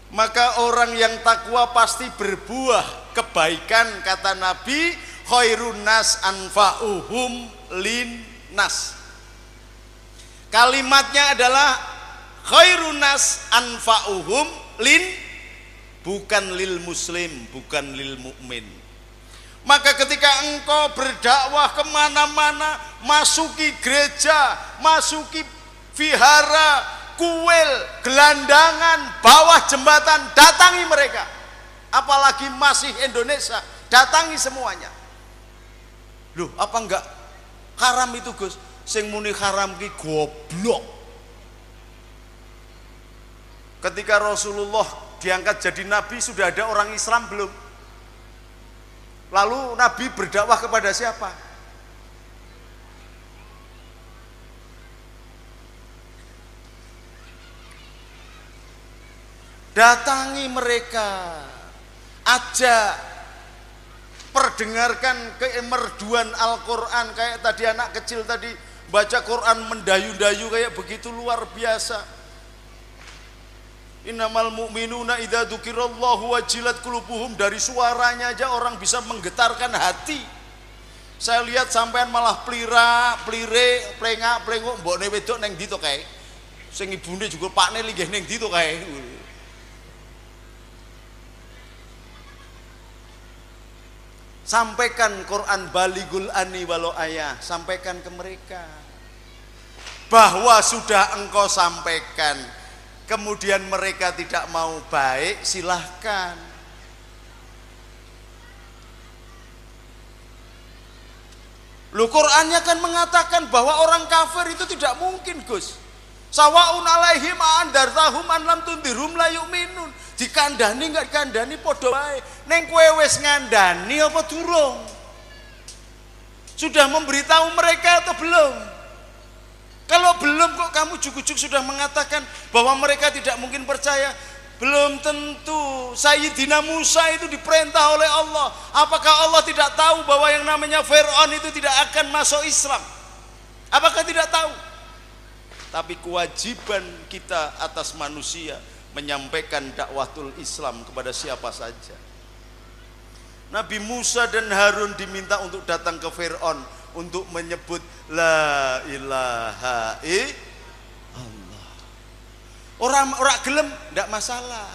Maka orang yang takwa pasti berbuah kebaikan, kata Nabi, khairun nas anfa'uhum lin nas. Kalimatnya adalah khairun nas anfa'uhum lin, bukan lil muslim, bukan lil mukmin. Maka ketika engkau berdakwah kemana-mana, masuki gereja, masuki vihara, kuil, gelandangan, bawah jembatan, datangi mereka. Apalagi masih Indonesia, datangi semuanya. Loh, apa enggak haram itu, Gus? Sing muni haram ki goblok. Ketika Rasulullah diangkat jadi nabi, sudah ada orang Islam belum? Lalu Nabi berdakwah kepada siapa? Datangi mereka, ajak, perdengarkan kemerduan Al-Quran. Kayak tadi anak kecil tadi baca Quran mendayu-dayu kayak begitu, luar biasa. Innamal mu'minuna idza dzukirallahu wajilat qulubuhum. Dari suaranya aja orang bisa menggetarkan hati. Saya lihat sampean malah plira, plire, plengak, plenguk, mbokne wedok neng ndi to kae. Sing ibune juga pakne linggih neng ndi to kae. Sampaikan Quran baligul ani walau ayah, sampaikan ke mereka bahwa sudah engkau sampaikan, kemudian mereka tidak mau baik, silahkan. Loh, Qur'annya kan mengatakan bahwa orang kafir itu tidak mungkin, Gus. Sawaun alaihim andartahum an lam tundirhum la yu'minun. Dikandani enggak dikandani padha wae. Ning kowe wis ngandani apa durung? Sudah memberitahu mereka atau belum? Kalau belum kok kamu jujuk-jujuk sudah mengatakan bahwa mereka tidak mungkin percaya? Belum tentu. Sayyidina Musa itu diperintah oleh Allah. Apakah Allah tidak tahu bahwa yang namanya Fir'aun itu tidak akan masuk Islam? Apakah tidak tahu? Tapi kewajiban kita atas manusia menyampaikan dakwatul Islam kepada siapa saja. Nabi Musa dan Harun diminta untuk datang ke Fir'aun untuk menyebut la ilaha illallah. Orang gelem tidak masalah,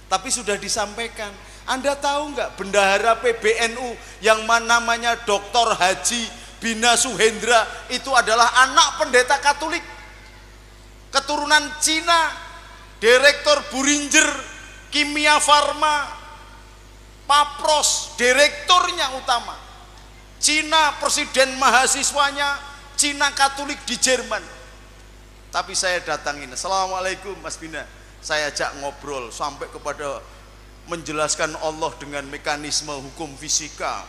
tapi sudah disampaikan. Anda tahu nggak bendahara PBNU yang namanya Dr. Haji Bina Suhendra itu adalah anak pendeta Katolik, keturunan Cina, direktur Buringer Kimia Farma, Papros, direkturnya utama. Cina presiden mahasiswanya, Cina Katolik di Jerman. Tapi saya datangin, assalamualaikum Mas Bina. Saya ajak ngobrol sampai kepada menjelaskan Allah dengan mekanisme hukum fisika,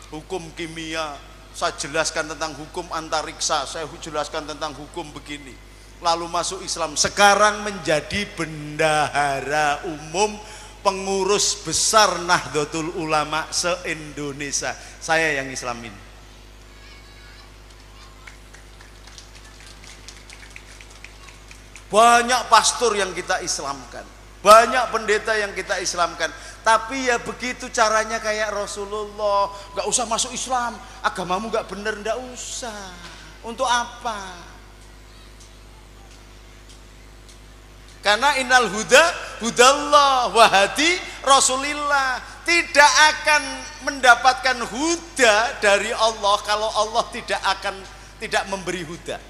hukum kimia. Saya jelaskan tentang hukum antariksa, saya jelaskan tentang hukum begini. Lalu masuk Islam, sekarang menjadi bendahara umum, pengurus besar Nahdlatul Ulama se-Indonesia. Saya yang Islamin. Banyak pastor yang kita Islamkan, banyak pendeta yang kita Islamkan. Tapi ya begitu caranya kayak Rasulullah. Gak usah masuk Islam, agamamu gak bener, gak usah. Untuk apa? Karena innal huda hudallah wahadi Rasulillah. Tidak akan mendapatkan huda dari Allah kalau Allah tidak memberi huda.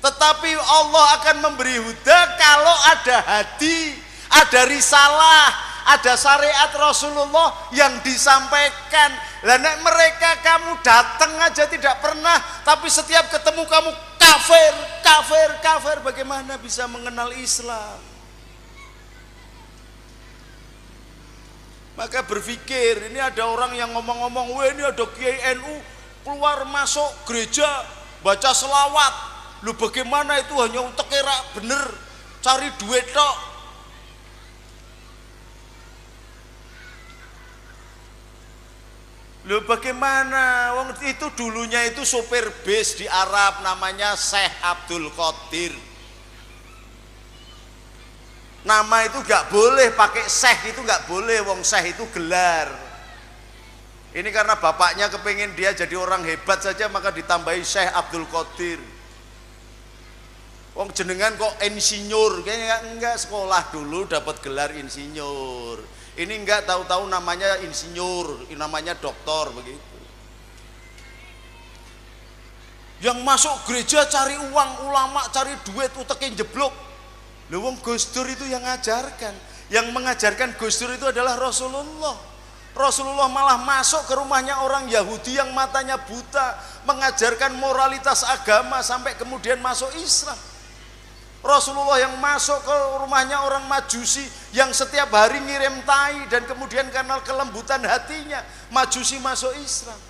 Tetapi Allah akan memberi huda kalau ada hadi, ada risalah, ada syariat Rasulullah yang disampaikan. Lah nek mereka kamu datang aja tidak pernah, tapi setiap ketemu kamu kafir, kafir, kafir, bagaimana bisa mengenal Islam? Maka berpikir, ini ada orang yang ngomong-ngomong, wah ini ada Kiai NU keluar masuk gereja baca selawat. Lu bagaimana itu hanya untuk kira bener cari duit tok. Lu bagaimana? Wong itu dulunya itu sopir bis di Arab namanya Syekh Abdul Qadir. Nama itu nggak boleh pakai syekh, itu nggak boleh, wong syekh itu gelar. Ini karena bapaknya kepengen dia jadi orang hebat saja, maka ditambahi Syekh Abdul Qadir. Wong jenengan kok insinyur, kayaknya enggak, sekolah dulu dapat gelar insinyur. Ini enggak, tahu-tahu namanya insinyur, namanya doktor begitu. Yang masuk gereja cari uang, ulama cari duit, utekin jeblok. Lha wong Gus Dur itu yang ngajarkan. Yang mengajarkan Gus Dur itu adalah Rasulullah. Rasulullah malah masuk ke rumahnya orang Yahudi yang matanya buta, mengajarkan moralitas agama sampai kemudian masuk Islam. Rasulullah yang masuk ke rumahnya orang Majusi yang setiap hari ngirim tai, dan kemudian karena kelembutan hatinya Majusi masuk Islam.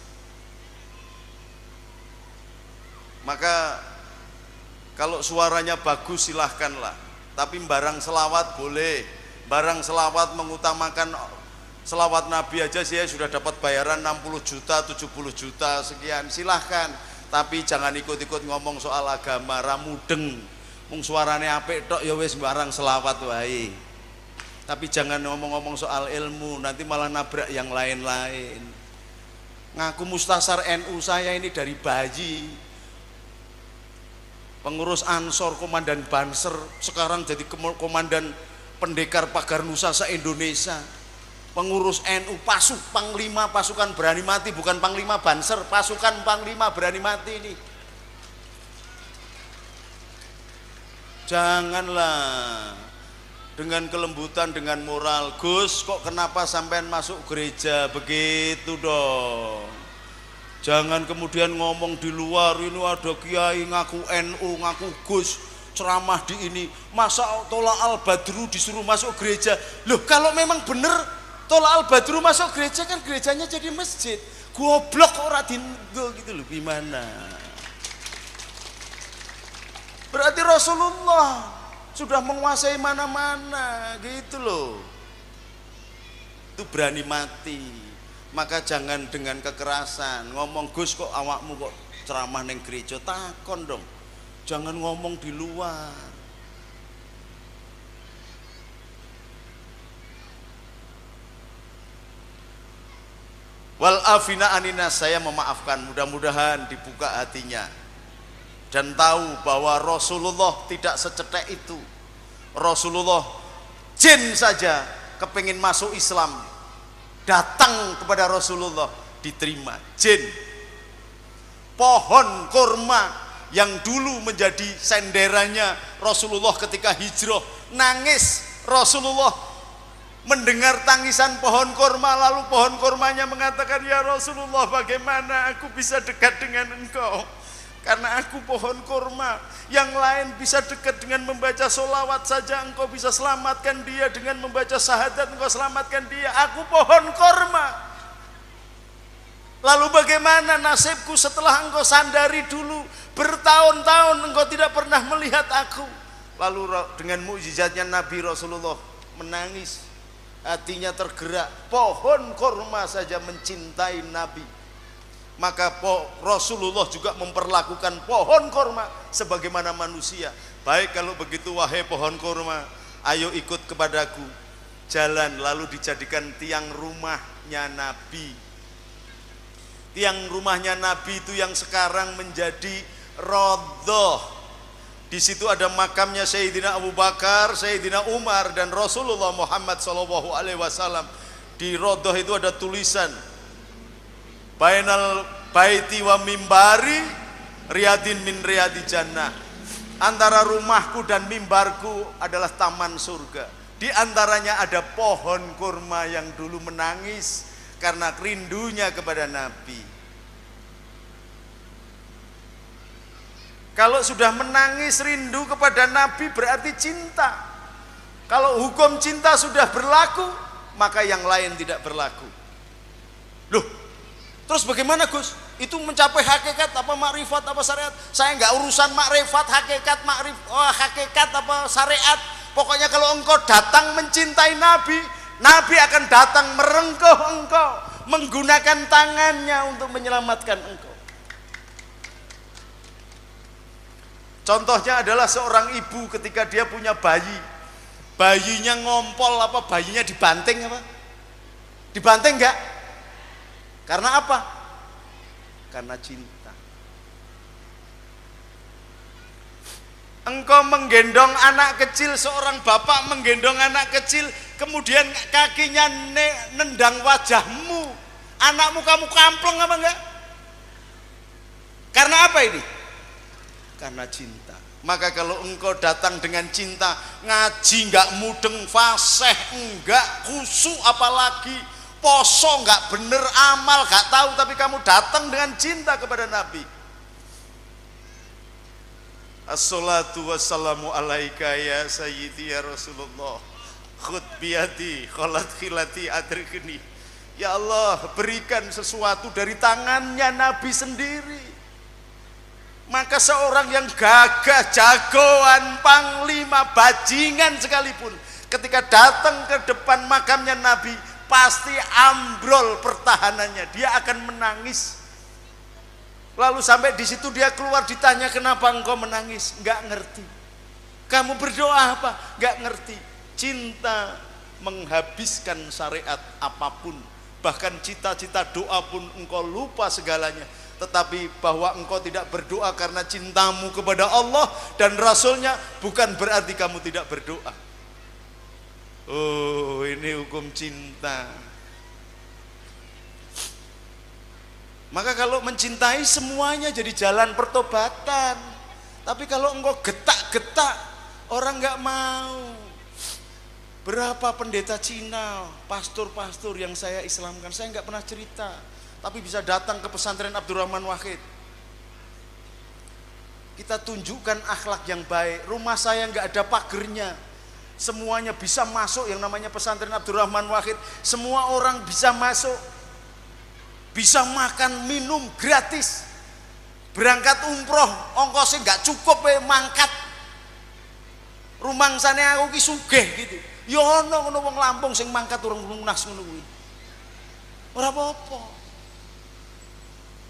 Maka kalau suaranya bagus silahkanlah, tapi barang selawat boleh. Barang selawat mengutamakan selawat Nabi aja saya sudah dapat bayaran 60 juta, 70 juta sekian, silahkan. Tapi jangan ikut-ikut ngomong soal agama, ramudeng. Mung suarane apik tok ya wis barang selawat wae. Tapi jangan ngomong-ngomong soal ilmu, nanti malah nabrak yang lain-lain. Ngaku mustasar NU saya ini dari bayi. Pengurus Ansor, komandan Banser, sekarang jadi komandan pendekar pagar Nusa se-Indonesia. Pengurus NU, Panglima pasukan berani mati, bukan Panglima Banser, pasukan Panglima berani mati ini. Janganlah dengan kelembutan, dengan moral. Gus, kok kenapa sampean masuk gereja begitu dong? Jangan kemudian ngomong di luar, ini ada kiai ngaku NU, ngaku Gus, ceramah di ini, masa Tola Al-Badru disuruh masuk gereja? Loh, kalau memang bener Tola Al-Badru masuk gereja, kan gerejanya jadi masjid. Goblok orang dindo gitu loh, gimana? Berarti Rasulullah sudah menguasai mana-mana gitu loh. Itu berani mati. Maka jangan dengan kekerasan. Ngomong, Gus kok awakmu kok ceramah neng gereja, takon dong. Jangan ngomong di luar. Wal afina aninas, saya memaafkan, mudah-mudahan dibuka hatinya dan tahu bahwa Rasulullah tidak secetek itu. Rasulullah jin saja kepingin masuk Islam, datang kepada Rasulullah, diterima. Jin, pohon kurma yang dulu menjadi senderannya Rasulullah ketika hijrah, nangis. Rasulullah mendengar tangisan pohon kurma, lalu pohon kurmanya mengatakan, ya Rasulullah, bagaimana aku bisa dekat dengan engkau? Karena aku pohon kurma, yang lain bisa dekat dengan membaca sholawat saja, engkau bisa selamatkan dia dengan membaca syahadat, engkau selamatkan dia. Aku pohon kurma. Lalu bagaimana nasibku setelah engkau sandari dulu, bertahun-tahun engkau tidak pernah melihat aku? Lalu dengan mukjizatnya Nabi Rasulullah menangis, hatinya tergerak. Pohon kurma saja mencintai Nabi. Maka Rasulullah juga memperlakukan pohon kurma sebagaimana manusia. Baik, kalau begitu wahai pohon kurma, ayo ikut kepadaku. Jalan, lalu dijadikan tiang rumahnya Nabi. Tiang rumahnya Nabi itu yang sekarang menjadi Raudhah. Di situ ada makamnya Sayyidina Abu Bakar, Sayyidina Umar, dan Rasulullah Muhammad SAW. Di Raudhah itu ada tulisan, Bainal baiti wa mimbari riyadin min riyadi jannah. Antara rumahku dan mimbarku adalah taman surga. Di antaranya ada pohon kurma yang dulu menangis karena rindunya kepada Nabi. Kalau sudah menangis rindu kepada Nabi berarti cinta. Kalau hukum cinta sudah berlaku, maka yang lain tidak berlaku. Loh, terus bagaimana Gus? Itu mencapai hakikat apa makrifat apa syariat? Saya nggak urusan makrifat, hakikat, hakikat apa syariat. Pokoknya kalau engkau datang mencintai Nabi, Nabi akan datang merengkuh engkau, menggunakan tangannya untuk menyelamatkan engkau. Contohnya adalah seorang ibu ketika dia punya bayi. Bayinya ngompol apa bayinya dibanting apa? Dibanting enggak? Karena apa? Karena cinta. Engkau menggendong anak kecil, seorang bapak menggendong anak kecil, kemudian kakinya nendang wajahmu, anakmu kamu kampleng apa enggak? Karena apa ini? Karena cinta. Maka kalau engkau datang dengan cinta, ngaji enggak mudeng, fasih enggak, khusyuk apalagi, poso enggak bener, amal enggak tahu, tapi kamu datang dengan cinta kepada Nabi. Assalatu wassalamu alaika ya sayyidi ya Rasulullah, khud biyadi kholat khilati adrikni. Ya Allah, berikan sesuatu dari tangannya Nabi sendiri. Maka seorang yang gagah, jagoan, panglima, bajingan sekalipun, ketika datang ke depan makamnya Nabi, pasti ambrol pertahanannya, dia akan menangis. Lalu sampai di situ dia keluar, ditanya, kenapa engkau menangis? Enggak ngerti. Kamu berdoa apa? Enggak ngerti. Cinta menghabiskan syariat apapun, bahkan cita-cita doa pun engkau lupa segalanya. Tetapi bahwa engkau tidak berdoa karena cintamu kepada Allah dan Rasulnya, bukan berarti kamu tidak berdoa. Oh, ini hukum cinta. Maka kalau mencintai, semuanya jadi jalan pertobatan. Tapi kalau engkau getak-getak, orang nggak mau. Berapa pendeta Cina, pastor-pastor yang saya Islamkan, saya nggak pernah cerita, tapi bisa datang ke pesantren Abdurrahman Wahid. Kita tunjukkan akhlak yang baik. Rumah saya nggak ada pagernya, semuanya bisa masuk, yang namanya pesantren Abdurrahman Wahid. Semua orang bisa masuk, bisa makan minum gratis. Berangkat umroh ongkosnya nggak cukup, mangkat rumangsane aku ki sugih gitu. Ya ono ngono wong Lampung sing mangkat urung lunas ngono kuwi. Ora apa-apa.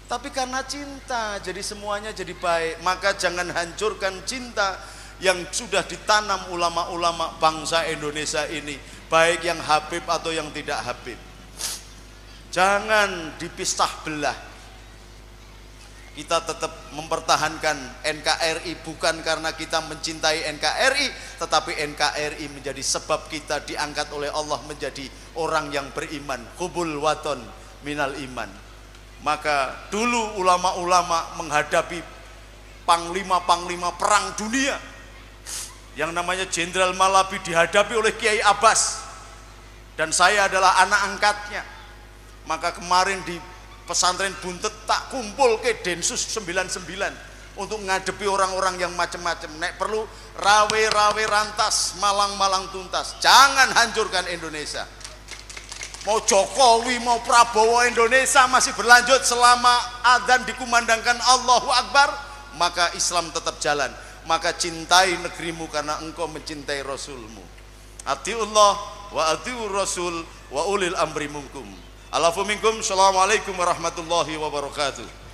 Tapi karena cinta, jadi semuanya jadi baik. Maka jangan hancurkan cinta yang sudah ditanam ulama-ulama bangsa Indonesia ini, baik yang Habib atau yang tidak Habib. Jangan dipisah belah. Kita tetap mempertahankan NKRI bukan karena kita mencintai NKRI, tetapi NKRI menjadi sebab kita diangkat oleh Allah menjadi orang yang beriman. Hubul waton minal iman. Maka dulu ulama-ulama menghadapi panglima-panglima perang dunia, yang namanya Jenderal Malabi dihadapi oleh Kiai Abbas, dan saya adalah anak angkatnya. Maka kemarin di pesantren Buntet tak kumpul ke Densus 99 untuk ngadepi orang-orang yang macam-macam. Nek perlu rawe-rawe rantas, malang-malang tuntas. Jangan hancurkan Indonesia. Mau Jokowi, mau Prabowo, Indonesia masih berlanjut selama adzan dikumandangkan Allahu Akbar, maka Islam tetap jalan. Maka cintai negerimu karena engkau mencintai Rasulmu. Atiullah wa atiur Rasul wa ulil amri minkum. Alafu minkum. Assalamualaikum warahmatullahi wabarakatuh.